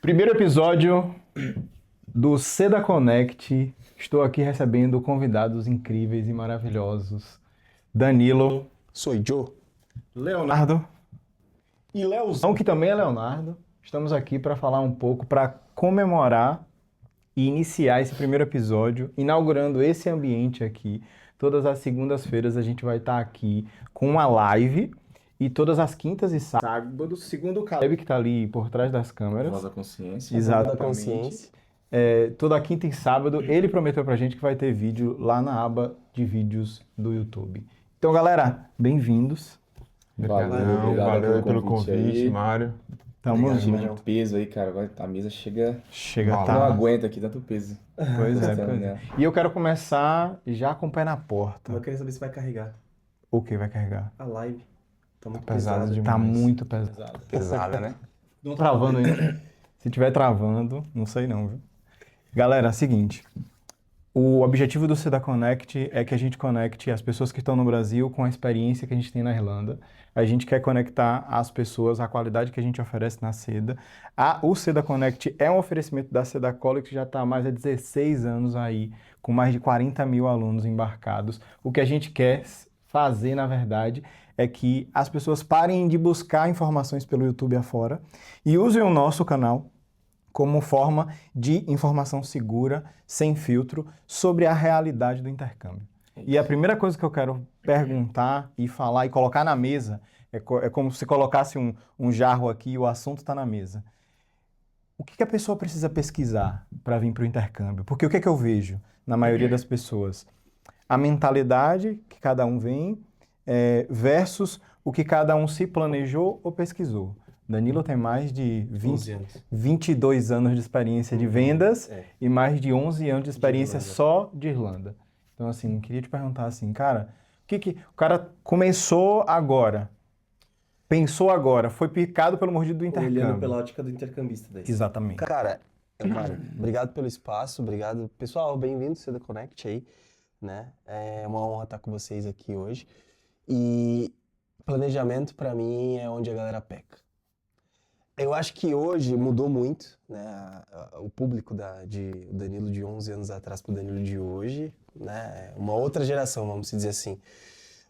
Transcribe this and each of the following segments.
Primeiro episódio do Seda Connect. Estou aqui recebendo convidados incríveis e maravilhosos. Danilo, Sou Joe. Leonardo e Leozão, que também é Leonardo. Estamos aqui para falar um pouco, para comemorar e iniciar esse primeiro episódio, inaugurando esse ambiente aqui. Todas as segundas-feiras a gente vai estar aqui com uma live e todas as quintas e sábados, segundo o Caleb que está ali por trás das câmeras. Voz da consciência. Exatamente. Da consciência. Toda quinta e sábado, ele prometeu pra gente que vai ter vídeo lá na aba de vídeos do YouTube. Então, galera, bem-vindos. Valeu Pelo convite, Mário. Tamo Time junto. de peso aí, cara. A mesa chega. Chega, Não tá? aguenta aqui tanto peso. Pois é, Tá, pois é. né? E eu quero começar já com o pé na porta. Eu queria saber se vai carregar O que vai carregar? a live. Tá muito Pesado pesado. demais. Tá muito pesado. Pesada, né? Não travando ainda. Se tiver travando, não sei não, viu? Galera, é o seguinte. O objetivo do Seda Connect é que a gente conecte as pessoas que estão no Brasil com a experiência que a gente tem na Irlanda. A gente quer conectar as pessoas, a qualidade que a gente oferece na Seda. O Seda Connect é um oferecimento da Seda College que já está há mais de 16 anos aí, com mais de 40 mil alunos embarcados. O que a gente quer fazer, na verdade, é que as pessoas parem de buscar informações pelo YouTube afora e usem o nosso canal como forma de informação segura, sem filtro, sobre a realidade do intercâmbio. E a primeira coisa que eu quero perguntar e falar e colocar na mesa, é como se colocasse um jarro aqui e o assunto está na mesa. O que a pessoa precisa pesquisar para vir para o intercâmbio? Porque o que eu vejo na maioria das pessoas? A mentalidade que cada um vem versus o que cada um se planejou ou pesquisou. Danilo tem mais de 11 anos. 22 anos de experiência de vendas e mais de 11 anos de experiência Irlanda. só de Irlanda. Então, assim, queria te perguntar assim, cara, o cara começou agora, pensou agora, foi picado pelo mordido do intercâmbio. Olhando pela ótica do intercambista daí. Exatamente. Cara, Mário, obrigado pelo espaço, obrigado. Pessoal, bem-vindo ao Seda Connect aí, né? É uma honra estar com vocês aqui hoje. E planejamento, pra mim, é onde a galera peca. Eu acho que hoje mudou muito, né? O público o Danilo de 11 anos atrás pro Danilo de hoje, né? Uma outra geração, vamos dizer assim.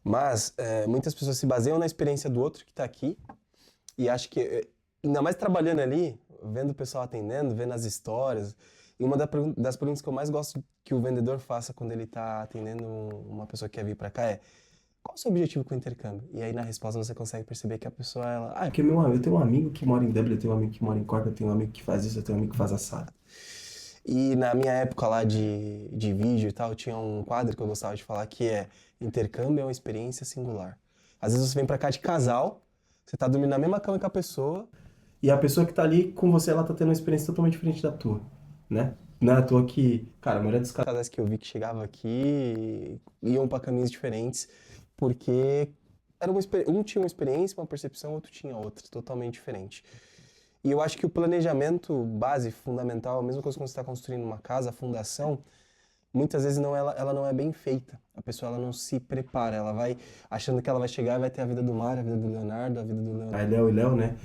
Mas muitas pessoas se baseiam na experiência do outro que tá aqui e acho que, ainda mais trabalhando ali, vendo o pessoal atendendo, vendo as histórias, e uma das perguntas que eu mais gosto que o vendedor faça quando ele tá atendendo uma pessoa que quer vir pra cá é: qual o seu objetivo com o intercâmbio? E aí na resposta você consegue perceber que a pessoa, porque eu tenho um amigo que mora em Dublin, eu tenho um amigo que mora em Cork, eu tenho um amigo que faz isso, eu tenho um amigo que faz assado. E na minha época lá de vídeo e tal, tinha um quadro que eu gostava de falar que é: intercâmbio é uma experiência singular. Às vezes você vem pra cá de casal, você tá dormindo na mesma cama que a pessoa, e a pessoa que tá ali com você, ela tá tendo uma experiência totalmente diferente da tua, né? Não é à toa que, cara, a maioria dos casais que eu vi que chegava aqui iam pra caminhos diferentes, porque um tinha uma experiência, uma percepção, outro tinha outra, totalmente diferente. E eu acho que o planejamento base, fundamental, a mesma coisa quando você está construindo uma casa, a fundação, muitas vezes ela não é bem feita. A pessoa ela não se prepara, ela vai achando que ela vai chegar e vai ter a vida do Mário, a vida do Leonardo, a vida do Leonardo. Aí Léo e Léo, né?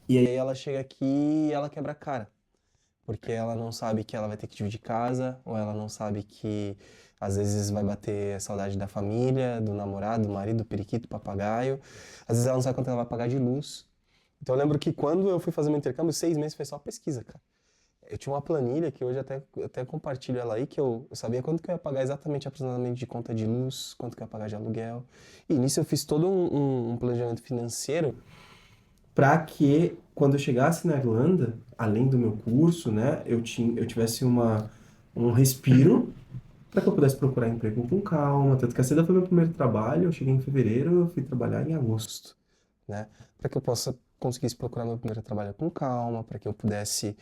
E aí ela chega aqui e ela quebra a cara. Porque ela não sabe que ela vai ter que dividir casa, ou ela não sabe que às vezes vai bater saudade da família, do namorado, do marido, do periquito, do papagaio. Às vezes ela não sabe quanto ela vai pagar de luz. Então eu lembro que quando eu fui fazer meu intercâmbio, 6 meses foi só pesquisa, cara. Eu tinha uma planilha que hoje até compartilho ela aí, que eu sabia quanto que eu ia pagar exatamente aproximadamente de conta de luz, quanto que eu ia pagar de aluguel. E nisso eu fiz todo um planejamento financeiro para que quando eu chegasse na Irlanda, além do meu curso, né, eu tivesse um respiro para que eu pudesse procurar emprego com calma. Tanto que a Seda foi meu primeiro trabalho, eu cheguei em fevereiro, eu fui trabalhar em agosto, né, para que eu conseguisse procurar meu primeiro trabalho com calma, para que eu pudesse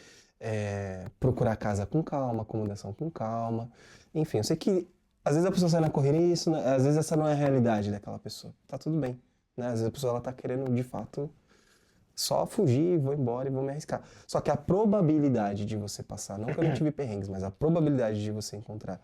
procurar casa com calma, acomodação com calma. Enfim, eu sei que às vezes a pessoa sai na correria e às vezes essa não é a realidade daquela pessoa. Tá tudo bem, né? Às vezes a pessoa ela tá querendo de fato só fugir, vou embora e vou me arriscar. Só que a probabilidade de você passar, não que eu não tive perrengues, mas a probabilidade de você encontrar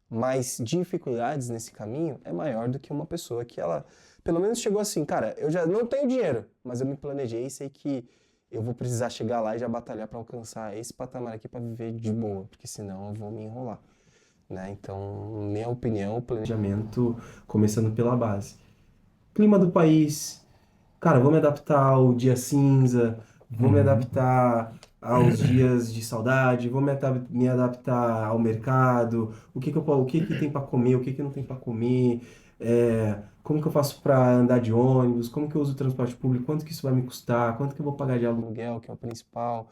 mais dificuldades nesse caminho é maior do que uma pessoa que ela, pelo menos chegou assim, cara, eu já não tenho dinheiro, mas eu me planejei e sei que eu vou precisar chegar lá e já batalhar para alcançar esse patamar aqui para viver de boa, porque senão eu vou me enrolar, né? Então, minha opinião, o Planejamento começando pela base. Clima do país. Cara, vou me adaptar ao dia cinza, vou me adaptar aos dias de saudade, vou me adaptar ao mercado, o que que tem para comer, o que que não tem para comer, como que eu faço para andar de ônibus, como que eu uso o transporte público, quanto que isso vai me custar, quanto que eu vou pagar de aluguel. aluguel, que é o principal,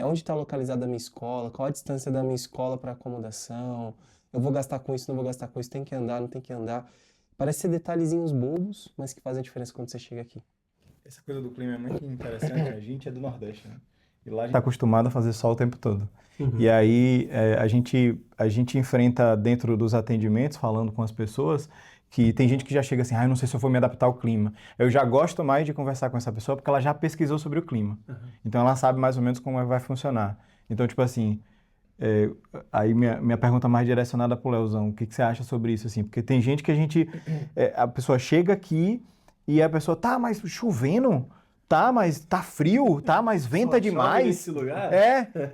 onde está localizada a minha escola, qual a distância da minha escola para acomodação, eu vou gastar com isso, não vou gastar com isso, tem que andar, não tem que andar. Parece ser detalhezinhos bobos, mas que fazem a diferença quando você chega aqui. Essa coisa do clima é muito interessante. A gente é do Nordeste, né? E lá a gente está acostumado a fazer sol o tempo todo. E aí a gente enfrenta dentro dos atendimentos, falando com as pessoas, que tem gente que já chega assim, eu não sei se eu vou me adaptar ao clima. Eu já gosto mais de conversar com essa pessoa porque ela já pesquisou sobre o clima. Então ela sabe mais ou menos como vai funcionar. Então, tipo assim, aí minha pergunta mais direcionada pro Leozão, o que você acha sobre isso, assim? Porque tem gente que a pessoa chega aqui e a pessoa, tá, mas chovendo? Tá, mas tá frio? Tá, mas venta demais? Nesse lugar?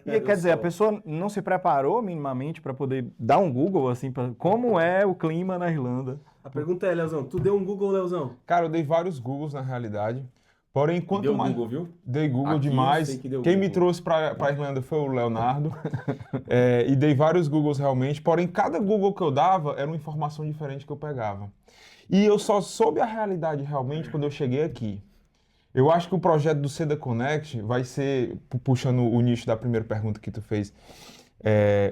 E quer dizer, a pessoa não se preparou minimamente para poder dar um Google, assim, pra como é o clima na Irlanda. A pergunta é, Leozão, tu deu um Google, Leozão? Cara, eu dei vários Googles na realidade. Porém, quanto Deu mais. Google, viu? Dei Google Aqui eu demais. sei que deu Quem me Google. trouxe pra Irlanda foi o Leonardo. E dei vários Googles realmente. Porém, cada Google que eu dava era uma informação diferente que eu pegava. E eu só soube a realidade realmente quando eu cheguei aqui. Eu acho que o projeto do Seda Connect vai ser, puxando o nicho da primeira pergunta que tu fez,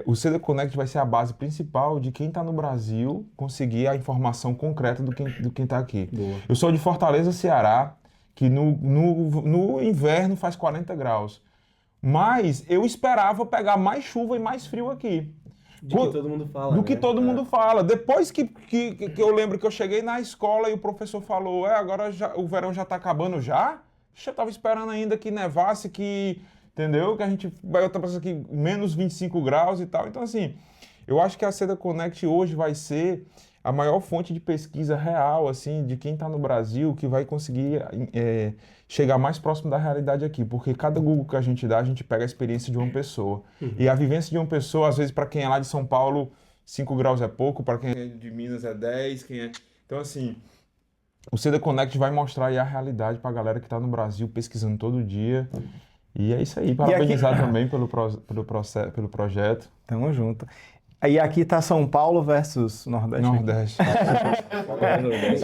o Seda Connect vai ser a base principal de quem está no Brasil conseguir a informação concreta do quem está aqui. Boa. Eu sou de Fortaleza, Ceará, que no inverno faz 40 graus. Mas eu esperava pegar mais chuva e mais frio aqui. De que todo mundo fala, Do que né? todo mundo fala. Depois que eu lembro que eu cheguei na escola e o professor falou, agora o verão já tá acabando já? Eu tava esperando ainda que nevasse, entendeu? Que a gente vai estar passando aqui menos 25 graus e tal. Então, assim, eu acho que a Seda Connect hoje vai ser a maior fonte de pesquisa real, assim, de quem tá no Brasil, que vai conseguir chegar mais próximo da realidade aqui. Porque cada Google que a gente dá, a gente pega a experiência de uma pessoa. E a vivência de uma pessoa, às vezes, para quem é lá de São Paulo, 5 graus é pouco, para quem é de Minas é 10, Então, assim, o Seda Connect vai mostrar aí a realidade para a galera que está no Brasil pesquisando todo dia. E é isso aí. Parabenizar também pelo projeto. Tamo junto. E aqui tá São Paulo versus Nordeste. Nordeste.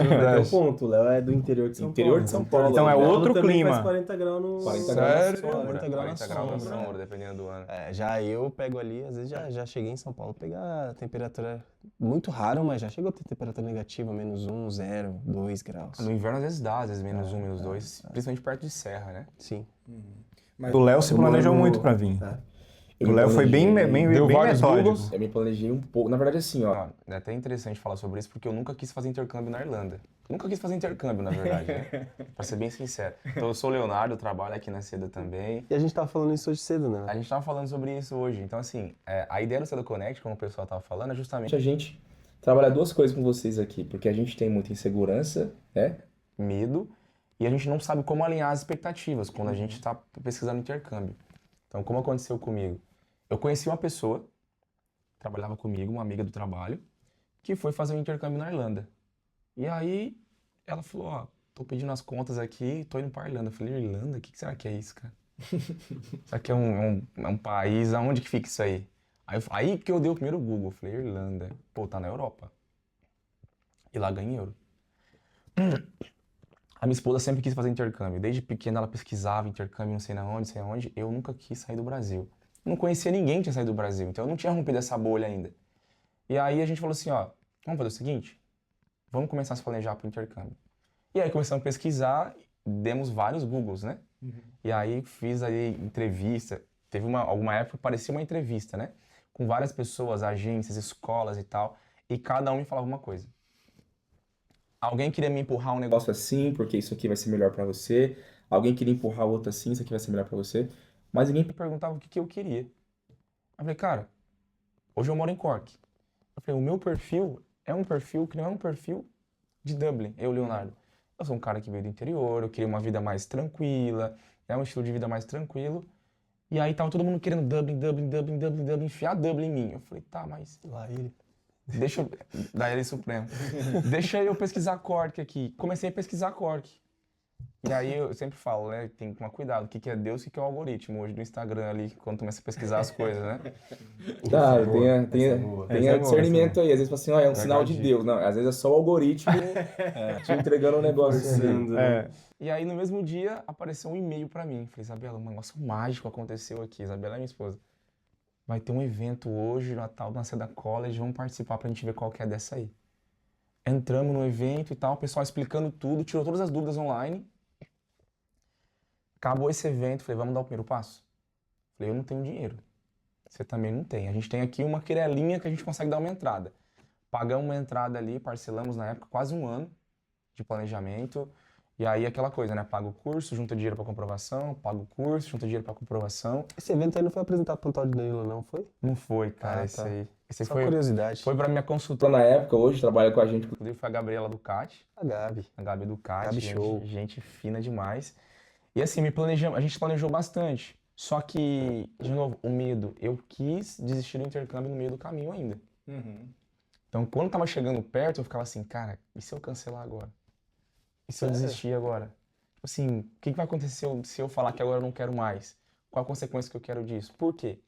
Até o ponto, o Léo é do interior de São Paulo. Interior de São Paulo. Então é O Léo outro também clima. faz 40 graus no... 40 Sério? graus. 40 graus 40 graus na sombra. sombra, dependendo do ano. Já eu pego ali, às vezes já cheguei em São Paulo, pegar a temperatura muito raro, mas já chegou a ter temperatura negativa, menos 1, 0, 2 graus. No inverno às vezes dá, às vezes menos 1, menos 2, principalmente perto de serra, né? Sim. O Léo se planejou muito para vir. Eu O me Léo foi bem Deu bem vários metódico. Googles. Eu me planejei um pouco. Na verdade, assim, ó. É até interessante falar sobre isso, porque eu nunca quis fazer intercâmbio na Irlanda. Nunca quis fazer intercâmbio, na verdade, né? Pra ser bem sincero. Então eu sou o Leonardo, eu trabalho aqui na Seda também. E a gente tava falando isso hoje cedo, né? A gente tava falando sobre isso hoje. Então, assim, a ideia do Seda Connect, como o pessoal tava falando, é justamente A gente trabalha duas coisas com vocês aqui, porque a gente tem muita insegurança, né? medo e a gente não sabe como alinhar as expectativas quando a gente está pesquisando intercâmbio. Então, como aconteceu comigo? Eu conheci uma pessoa, trabalhava comigo, uma amiga do trabalho, que foi fazer um intercâmbio na Irlanda. E aí, ela falou, ó, tô pedindo as contas aqui, tô indo pra Irlanda. Eu falei, Irlanda? O que será que é isso, cara? Será que é um país? Aonde que fica isso aí? Aí que eu dei o primeiro Google, eu falei, Irlanda. Pô, tá na Europa. E lá ganha em euro. A minha esposa sempre quis fazer intercâmbio. Desde pequena ela pesquisava intercâmbio, não sei aonde. Eu nunca quis sair do Brasil. Não conhecia ninguém que tinha saído do Brasil, então eu não tinha rompido essa bolha ainda. E aí a gente falou assim, ó, vamos fazer o seguinte? Vamos começar a se planejar para o intercâmbio. E aí começamos a pesquisar, demos vários Googles, né? E aí fiz aí entrevista. Teve alguma época que parecia uma entrevista, né? Com várias pessoas, agências, escolas e tal. E cada um me falava uma coisa. Alguém queria me empurrar um negócio Negócio assim, porque isso aqui vai ser melhor pra você. Alguém queria empurrar o outro assim, isso aqui vai ser melhor pra você. Mas ninguém me perguntava o que eu queria. Eu falei, cara, hoje eu moro em Cork. Eu falei, o meu perfil é um perfil que não é um perfil de Dublin, eu, Leonardo. Eu sou um cara que veio do interior, eu queria uma vida mais tranquila, é um estilo de vida mais tranquilo. E aí tava todo mundo querendo Dublin, enfiar Dublin em mim. Eu falei, tá, mas Lá ele. deixa eu... Da Ele Supremo. Deixa eu pesquisar Cork aqui. Comecei a pesquisar Cork. E aí eu sempre falo, né, tem que tomar cuidado, o que é Deus e o que é o algoritmo hoje do Instagram ali, quando começa a pesquisar as coisas, né? Tá, boa, tenha essa é boa. Essa é boa, discernimento aí. Às vezes fala assim, ó, é um Pega sinal a de dica. Deus. Não, às vezes é só o algoritmo te entregando um negócio assim. Forçando, né? É, E aí no mesmo dia apareceu um e-mail pra mim. Falei, Isabela, um negócio mágico aconteceu aqui. Isabela é minha esposa. Vai ter um evento hoje, Natal, na Seda College, vamos participar pra gente ver qual que é dessa aí. Entramos no evento e tal, o pessoal explicando tudo, tirou todas as dúvidas online. Acabou esse evento, falei, vamos dar o primeiro passo? Falei, eu não tenho dinheiro. Você também não tem. A gente tem aqui uma quirelinha que a gente consegue dar uma entrada. Pagamos uma entrada ali, parcelamos na época quase um ano de planejamento. E aí aquela coisa, né? Paga o curso, junta dinheiro pra comprovação, paga o curso, junta dinheiro pra comprovação. Esse evento aí não foi apresentado pro Antônio Danilo, não foi? Não foi, cara, Ah, esse tá. aí. Esse Só foi, curiosidade. foi pra minha Então, consultora. na época, hoje, trabalha com a gente. Inclusive foi a Gabriela Ducati. A Gabi. A Gabi Ducati, Gabi gente, show. gente fina demais. E assim, a gente planejou bastante. Só que, de novo, o medo. Eu quis desistir do intercâmbio no meio do caminho ainda. Então, quando tava chegando perto, eu ficava assim, cara, e se eu cancelar agora? E se eu desistir agora? Tipo assim, o que vai acontecer se eu falar que agora eu não quero mais? Qual a consequência que eu quero disso? Por quê?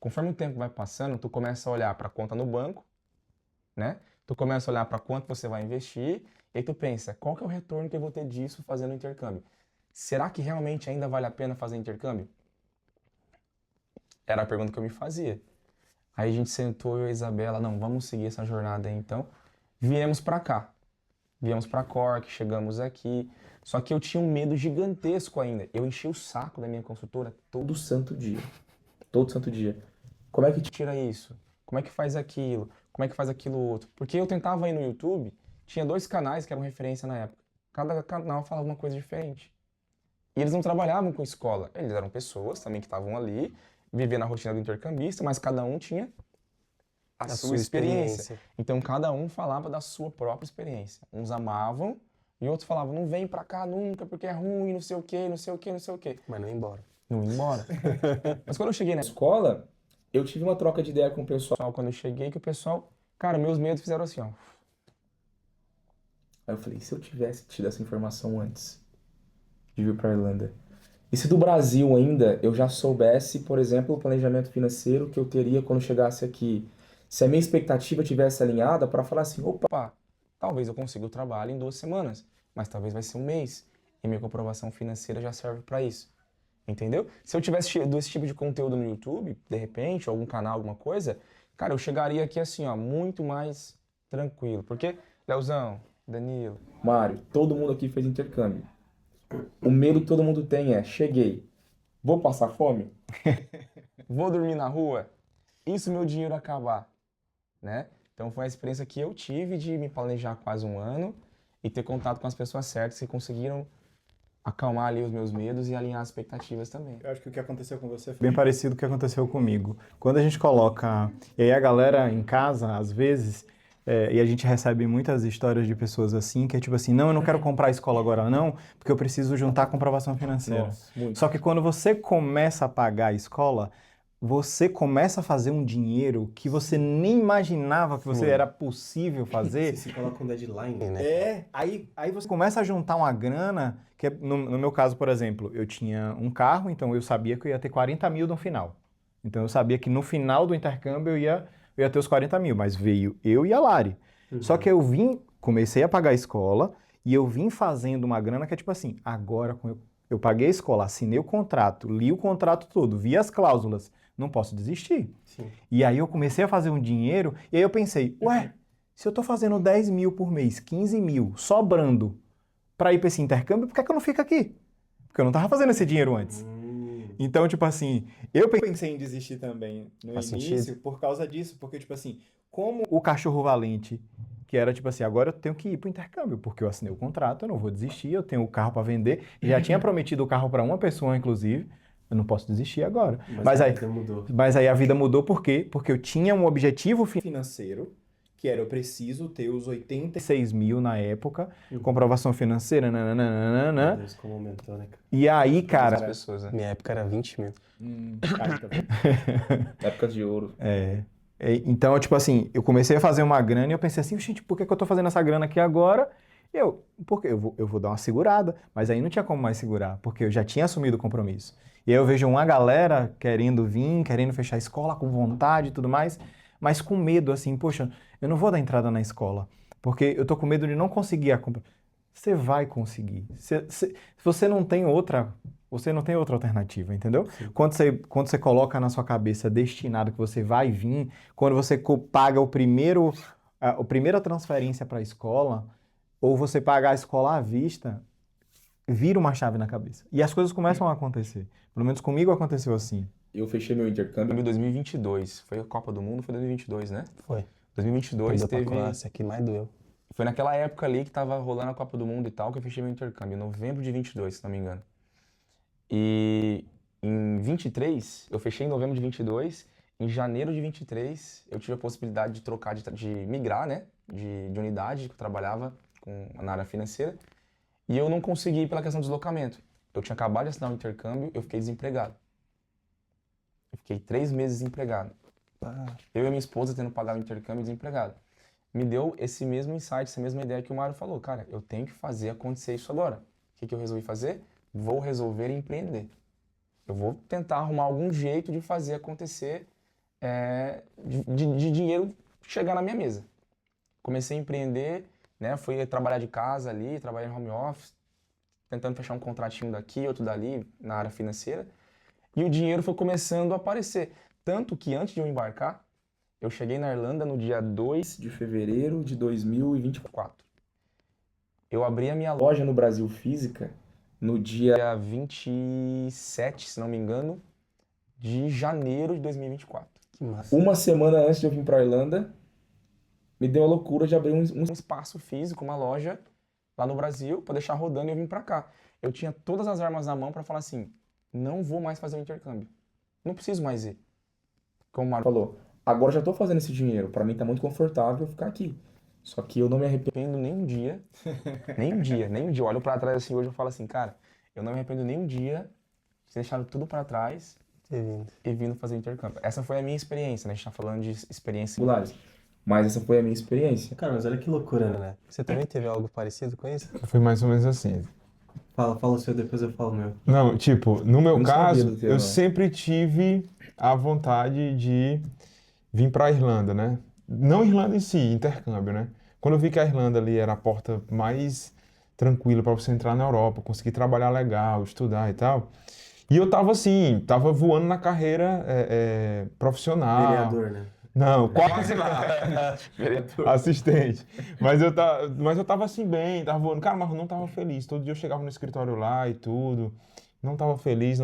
Conforme o tempo vai passando, tu começa a olhar para a conta no banco, né? Tu começa a olhar para quanto você vai investir, e aí tu pensa, qual que é o retorno que eu vou ter disso fazendo intercâmbio? Será que realmente ainda vale a pena fazer intercâmbio? Era a pergunta que eu me fazia. Aí a gente sentou, eu e a Isabela, não, vamos seguir essa jornada aí então. Viemos para cá. Viemos para Cork, chegamos aqui. Só que eu tinha um medo gigantesco ainda. Eu enchi o saco da minha consultora Todo santo dia. Todo santo dia. Como é que tira isso? Como é que faz aquilo? Como é que faz aquilo outro? Porque eu tentava ir no YouTube, tinha 2 canais que eram referência na época. Cada canal falava uma coisa diferente. E eles não trabalhavam com escola. Eles eram pessoas também que estavam ali, vivendo a rotina do intercambista, mas cada um tinha a sua experiência. Então cada um falava da sua própria experiência. Uns amavam e outros falavam, não vem pra cá nunca porque é ruim, não sei o quê, não sei o quê, não sei o quê. Mas não ia embora. Não ia embora. Mas quando eu cheguei na escola, eu tive uma troca de ideia com o pessoal. quando eu cheguei, que o pessoal, cara, meus medos fizeram assim, ó. Aí eu falei, se eu tivesse tido essa informação antes de vir pra Irlanda? E se do Brasil ainda eu já soubesse, por exemplo, o planejamento financeiro que eu teria quando chegasse aqui? Se a minha expectativa tivesse alinhada para falar assim, opa, Talvez eu consiga o trabalho em 2 semanas, mas talvez vai ser um mês. E minha comprovação financeira já serve para isso. Entendeu? Se eu tivesse tido esse tipo de conteúdo no YouTube, de repente, ou algum canal, alguma coisa, cara, eu chegaria aqui assim, ó, muito mais tranquilo. Porque, Leozão, Danilo, Mário, todo mundo aqui fez intercâmbio. O medo que todo mundo tem é, cheguei, vou passar fome? vou dormir na rua? E se meu dinheiro acabar? Né? Então foi a experiência que eu tive de me planejar quase um ano e ter contato com as pessoas certas que conseguiram acalmar ali os meus medos e alinhar as expectativas também. Eu acho que o que aconteceu com você foi bem parecido com o que aconteceu comigo. Quando a gente coloca... E aí a galera em casa, às vezes, e a gente recebe muitas histórias de pessoas assim, que é tipo assim, não, eu não quero comprar a escola agora não, porque eu preciso juntar a comprovação financeira. Nossa, muito. Só que quando você começa a pagar a escola, você começa a fazer um dinheiro que você nem imaginava que você era possível fazer. Você se coloca um deadline, né? Aí você começa a juntar uma grana, que no meu caso, por exemplo, eu tinha um carro, então eu sabia que eu ia ter 40 mil no final. Então eu sabia que no final do intercâmbio eu ia ter os 40 mil, mas veio eu e a Lari. Só que comecei a pagar a escola e eu vim fazendo uma grana que é tipo assim, agora eu paguei a escola, assinei o contrato, li o contrato todo, vi as cláusulas, não posso desistir. Sim. E aí eu comecei a fazer um dinheiro, e aí eu pensei, ué, se eu tô fazendo 10 mil por mês, 15 mil, sobrando para ir para esse intercâmbio, por que é que eu não fico aqui? Porque eu não tava fazendo esse dinheiro antes. Então, tipo assim, eu pensei em desistir também no Faz início sentido. por causa disso, porque, tipo assim, como o cachorro valente, que era tipo assim, agora eu tenho que ir pro intercâmbio, porque eu assinei o contrato, eu não vou desistir, eu tenho o carro para vender, já tinha prometido o carro para uma pessoa, inclusive, eu não posso desistir agora. Mas a aí, vida mudou. mas aí a vida mudou por quê? Porque eu tinha um objetivo financeiro que era eu preciso ter os 86 mil na época, comprovação financeira, nananana. Meu Deus, como aumentou, né, cara? E aí, As cara, pessoas, né? Minha época era 20 mil. Aí, tá vendo? Época de ouro. então, tipo assim, eu comecei a fazer uma grana e eu pensei assim, gente, por que que eu tô fazendo essa grana aqui agora? Porque eu vou dar uma segurada, mas aí não tinha como mais segurar, porque eu já tinha assumido o compromisso. E aí eu vejo uma galera querendo vir, querendo fechar a escola com vontade e tudo mais, mas com medo, assim, poxa, eu não vou dar entrada na escola, porque eu tô com medo de não conseguir a compra. Você vai conseguir. Você não tem outra alternativa, entendeu? Quando você coloca na sua cabeça destinado que você vai vir, quando você paga a primeira transferência para a escola, ou você pagar a escola à vista, vira uma chave na cabeça. E as coisas começam a acontecer. Pelo menos comigo aconteceu assim. Eu fechei meu intercâmbio Em 2022. Foi a Copa do Mundo, foi 2022, né? Foi. 2022 Perdeu pra teve... Croácia, que mais doeu. Foi naquela época ali que tava rolando a Copa do Mundo e tal, que eu fechei meu intercâmbio, em novembro de 22, se não me engano. E em 23, eu fechei em novembro de 22, em janeiro de 23, eu tive a possibilidade de trocar, de migrar, né, de unidade, que eu trabalhava na área financeira, e eu não consegui ir pela questão do deslocamento. Eu tinha acabado de assinar o intercâmbio, eu fiquei desempregado. Eu fiquei 3 meses desempregado. Eu e minha esposa tendo que pagar o intercâmbio desempregado. Me deu esse mesmo insight, essa mesma ideia que o Mário falou. Cara, eu tenho que fazer acontecer isso agora. O que eu resolvi fazer? Vou resolver empreender. Eu vou tentar arrumar algum jeito de fazer acontecer, de dinheiro chegar na minha mesa. Comecei a empreender, né? Fui trabalhar de casa ali, trabalhar em home office, tentando fechar um contratinho daqui, outro dali, na área financeira. E o dinheiro foi começando a aparecer. Tanto que antes de eu embarcar, eu cheguei na Irlanda no dia 2 de fevereiro de 2024. Eu abri a minha loja no Brasil física no dia 27, se não me engano, de janeiro de 2024. Que massa. Uma semana antes de eu vir para Irlanda, me deu a loucura de abrir um espaço físico, uma loja lá no Brasil, para deixar rodando e eu vim para cá. Eu tinha todas as armas na mão para falar assim, não vou mais fazer o intercâmbio. Não preciso mais ir. Como o Mário falou, agora já estou fazendo esse dinheiro, para mim tá muito confortável ficar aqui. Só que eu não me arrependo nem um dia, nem um dia. Eu olho para trás assim hoje e falo assim, cara, eu não me arrependo nem um dia de ter deixado tudo para trás e vindo fazer intercâmbio. Essa foi a minha experiência, né? A gente tá falando de experiência singulares. Mas essa foi a minha experiência. Cara, mas olha que loucura, né? Você também teve algo parecido com isso? Foi mais ou menos assim. Fala o seu, depois eu falo o meu. Não, tipo, no meu Eu não sabia caso, do teu, eu não. sempre tive a vontade de vir para a Irlanda, né? Não Irlanda em si, intercâmbio, né? Quando eu vi que a Irlanda ali era a porta mais tranquila para você entrar na Europa, conseguir trabalhar legal, estudar e tal. E eu tava assim, tava voando na carreira profissional. Vereador, né? Não, quase lá. Assistente. Mas eu tava assim bem, tava voando. Cara, mas eu não tava feliz. Todo dia eu chegava no escritório lá e tudo. Não tava feliz.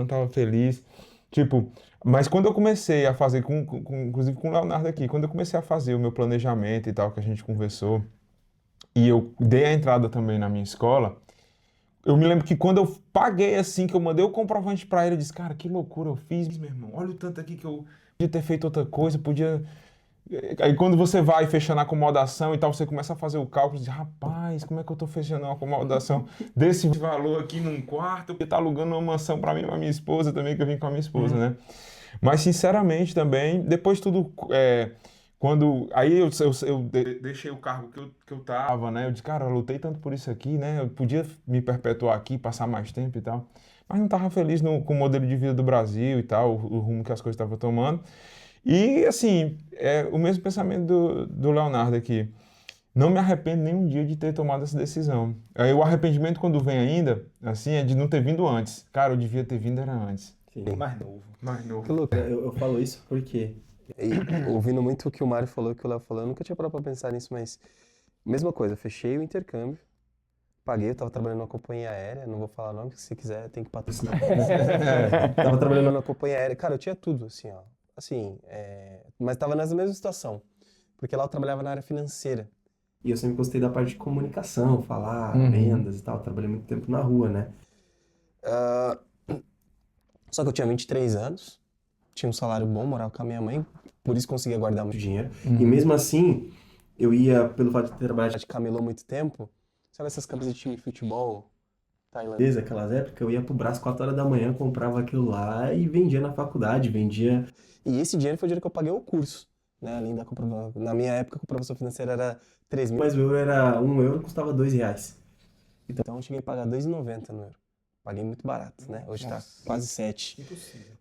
Tipo, mas quando eu comecei a fazer, inclusive com o Leonardo aqui, quando eu comecei a fazer o meu planejamento e tal, que a gente conversou, e eu dei a entrada também na minha escola, eu me lembro que quando eu paguei assim, que eu mandei o comprovante pra ele, eu disse, cara, que loucura eu fiz, meu irmão. Olha o tanto aqui que eu podia ter feito outra coisa, podia... Aí quando você vai fechando a acomodação e tal, você começa a fazer o cálculo de, rapaz, como é que eu tô fechando uma acomodação desse valor aqui num quarto? Eu podia estar alugando uma mansão pra mim e pra minha esposa também, que eu vim com a minha esposa, né? Mas sinceramente também, depois tudo... Aí eu deixei o cargo que eu tava, né? Eu disse, cara, eu lutei tanto por isso aqui, né? Eu podia me perpetuar aqui, passar mais tempo e tal. Mas não tava feliz com o modelo de vida do Brasil e tal, o rumo que as coisas estavam tomando. E, assim, o mesmo pensamento do Leonardo aqui. Não me arrependo nem um dia de ter tomado essa decisão. Aí o arrependimento, quando vem ainda, assim, é de não ter vindo antes. Cara, eu devia ter vindo era antes. Sim. Mais novo. Que louco. Eu falo isso porque... Ouvindo muito o que o Mário falou, o que o Léo falou, eu nunca tinha parado pra pensar nisso, mas... Mesma coisa, fechei o intercâmbio, paguei, eu tava trabalhando numa companhia aérea, não vou falar nome, se quiser tem que patrocinar. Tava trabalhando numa companhia aérea, cara, eu tinha tudo, assim, ó. Assim, mas tava nessa mesma situação, porque lá eu trabalhava na área financeira. E eu sempre gostei da parte de comunicação, falar, vendas e tal. Trabalhei muito tempo na rua, né? Só que eu tinha 23 anos, tinha um salário bom, morava com a minha mãe, por isso conseguia guardar muito dinheiro. E mesmo assim, Eu ia, pelo fato de ter trabalhado de camelô há muito tempo, sabe essas camisas de time de futebol tailandês? desde aquelas épocas, eu ia pro Brás 4 horas da manhã, comprava aquilo lá e vendia na faculdade, vendia... E esse dinheiro foi o dinheiro que eu paguei o curso, né? Além da na minha época, a comprovação financeira era 3 mil. Mas o euro era... Um euro custava R$2. Então eu cheguei a pagar R$2,90 no euro. Paguei muito barato, né? Hoje tá quase 7. Impossível.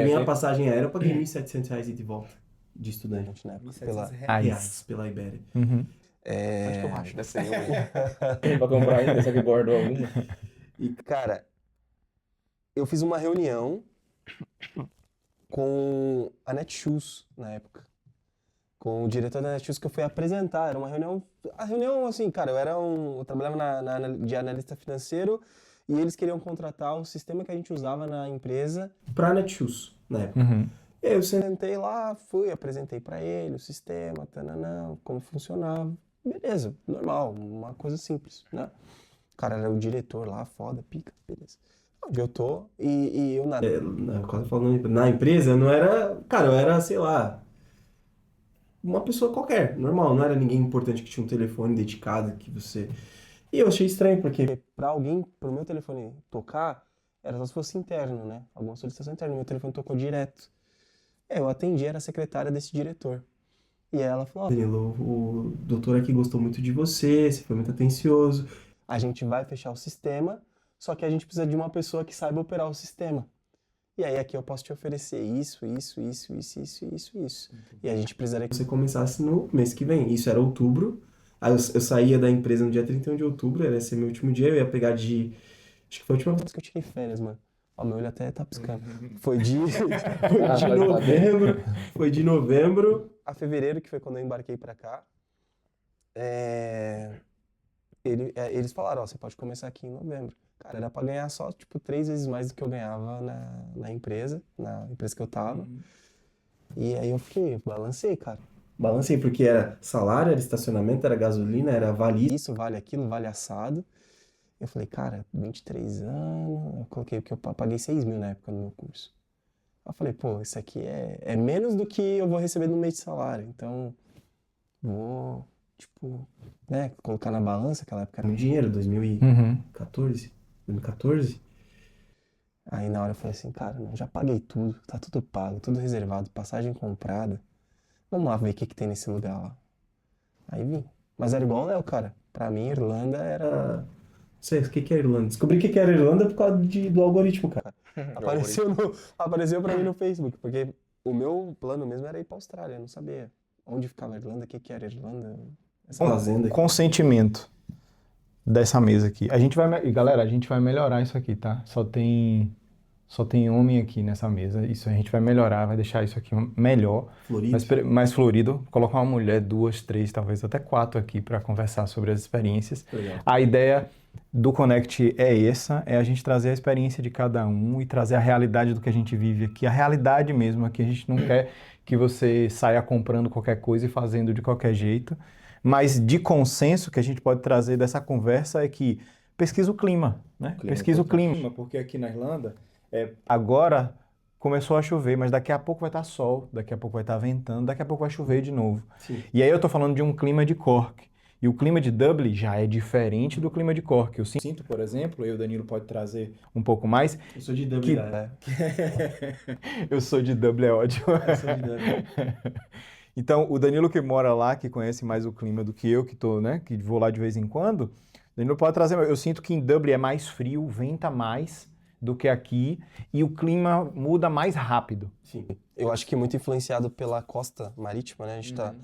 Minha passagem aérea eu paguei R$1.700 ida e de volta, de estudante. Na época, pela... Reais, pela Ibéria. Uhum. Onde que eu acho dessa aí? Tem pra comprar ainda, será que guardou alguma? E, cara, eu fiz uma reunião com a Netshoes na época. Com o diretor da Netshoes que eu fui apresentar. Era uma reunião... A reunião, assim, cara, eu trabalhava de analista financeiro e eles queriam contratar o sistema que a gente usava na empresa. Pra Netshoes, na época. Uhum. E aí eu Sentei lá, apresentei pra ele o sistema, tananã, como funcionava. Beleza, normal, uma coisa simples, né? O cara era o diretor lá, foda, pica, beleza. Onde eu tô e eu nada. quase falando na empresa, não era... Cara, eu era, sei lá... Uma pessoa qualquer, normal. Não era ninguém importante que tinha um telefone dedicado que você... E eu achei estranho, porque... Pro meu telefone tocar, era só se fosse interno, né? Alguma solicitação interna. Meu telefone tocou direto. Eu atendi, era a secretária desse diretor. E ela falou, Danilo, o doutor aqui gostou muito de você foi muito atencioso. a gente vai fechar o sistema, só que a gente precisa de uma pessoa que saiba operar o sistema. E aí aqui eu posso te oferecer isso. E a gente precisaria que Você começasse no mês que vem. Isso era outubro. Aí eu saía da empresa no dia 31 de outubro, era esse meu último dia. Eu ia pegar de... Acho que foi a última vez que eu tirei férias, mano. Ó, meu olho até tá piscando. Foi de novembro. Foi de novembro a fevereiro, que foi quando eu embarquei pra cá. Eles falaram, ó, você pode começar aqui em novembro. Cara, era pra ganhar só, tipo, 3 vezes mais do que eu ganhava na empresa que eu tava. E aí eu balancei, cara. Balancei, porque era salário, era estacionamento, era gasolina, era vale Isso, vale aquilo, vale assado. Eu falei, cara, 23 anos, eu coloquei o que eu paguei 6 mil na época no meu curso. Eu falei, pô, isso aqui é menos do que eu vou receber no mês de salário, então vou, tipo, né, colocar na balança, aquela época era muito dinheiro, 2014. 2014. Aí na hora eu falei assim, cara, não, já paguei tudo, tá tudo pago, tudo reservado, passagem comprada. Vamos lá ver o que tem nesse lugar lá. Aí vim. Mas era igual o Léo, cara. Pra mim, Irlanda era... Não sei, o que é Irlanda? Descobri o que era Irlanda por causa do algoritmo, cara. Apareceu pra mim no Facebook, porque o meu plano mesmo era ir pra Austrália, eu não sabia onde ficava a Irlanda, o que era Irlanda. Essa fazenda aqui. Consentimento dessa mesa aqui. Galera, a gente vai melhorar isso aqui, tá? Só tem homem aqui nessa mesa. Isso a gente vai melhorar, vai deixar isso aqui melhor, Florido. mais florido. Colocar uma mulher, 2, 3, talvez até 4 aqui para conversar sobre as experiências. Legal. A ideia do Connect é essa, é a gente trazer a experiência de cada um e trazer a realidade do que a gente vive aqui, a realidade mesmo aqui. A gente não quer que você saia comprando qualquer coisa e fazendo de qualquer jeito, mas de consenso que a gente pode trazer dessa conversa é que pesquisa o clima, né? Pesquisa o clima, porque aqui na Irlanda, agora começou a chover, mas daqui a pouco vai estar sol, daqui a pouco vai estar ventando, daqui a pouco vai chover de novo. Sim. E aí eu tô falando de um clima de Cork. E o clima de Dublin já é diferente do clima de Cork. Eu sinto, por exemplo, o Danilo pode trazer um pouco mais. Eu sou de Dublin, Eu sou de Dublin, é ótimo. Eu sou de Dublin. Então, o Danilo que mora lá, que conhece mais o clima do que eu, que tô, né, que vou lá de vez em quando, o Danilo pode trazer. Eu sinto que em Dublin é mais frio, venta mais do que aqui e o clima muda mais rápido. Sim. Eu acho que é muito influenciado pela costa marítima, né? A gente tá...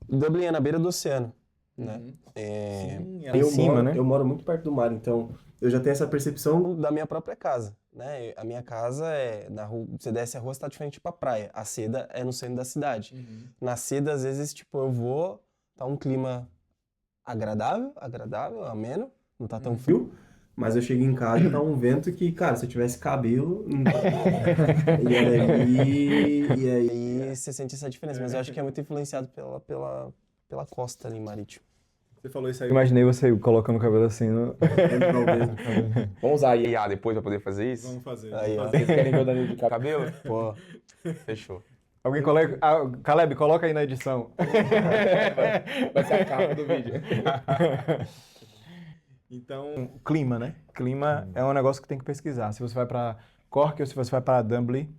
Dublin é na beira do oceano, né? Sim, em cima, né? Eu moro muito perto do mar, então eu já tenho essa percepção da minha própria casa, né? A minha casa é na rua, você desce a rua, você tá de frente pra praia. A Seda é no centro da cidade. Na Seda, às vezes, tipo, eu vou, tá um clima agradável, ameno, não tá tão frio. Mas eu chego em casa e tá um vento que, cara, se eu tivesse cabelo... E aí você sente essa diferença. Mas eu acho que é muito influenciado pela costa ali marítima. Você falou isso aí. Imaginei você colocando o cabelo assim. No... Vamos usar a IA depois pra poder fazer isso? Vamos fazer. Aí, ó. Vocês querem ver o Danilo de cabelo? Pô, fechou. Alguém coloca... Caleb, coloca aí na edição. Vai ser a capa do vídeo. Então, clima, né? Clima é um negócio que tem que pesquisar. Se você vai para Cork ou se você vai para Dublin,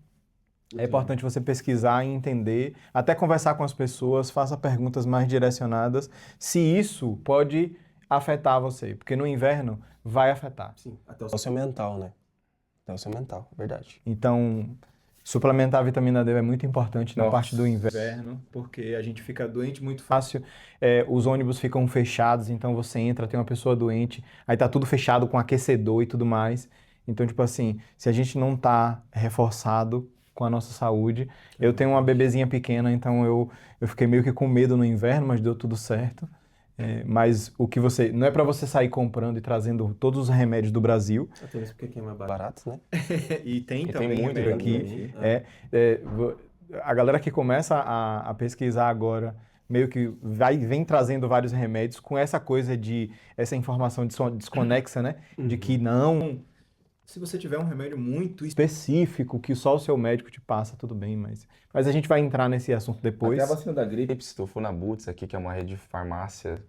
é importante você pesquisar e entender, até conversar com as pessoas, faça perguntas mais direcionadas, se isso pode afetar você, porque no inverno vai afetar. Sim, até É o seu mental, né? É o seu mental, verdade. Então, suplementar a vitamina D é muito importante na Nossa. parte do inverno, porque a gente fica doente muito fácil, os ônibus ficam fechados, então você entra, tem uma pessoa doente, aí tá tudo fechado com aquecedor e tudo mais. Então, tipo assim, se a gente não tá reforçado com a nossa saúde, eu tenho uma bebezinha pequena, então eu fiquei meio que com medo no inverno, mas deu tudo certo. Mas o que você... Não é para você sair comprando e trazendo todos os remédios do Brasil. Até mesmo porque aqui é mais barato. Barato, né? E tem E também tem muito remédio aqui. aqui. A galera que começa a pesquisar agora, meio que vem trazendo vários remédios com essa coisa de... Essa informação desconexa, né? De que não... Se você tiver um remédio muito específico, que só o seu médico te passa, tudo bem, mas a gente vai entrar nesse assunto depois. Até a vacina da gripe. Se tu for na Boots aqui, que é uma rede de farmácia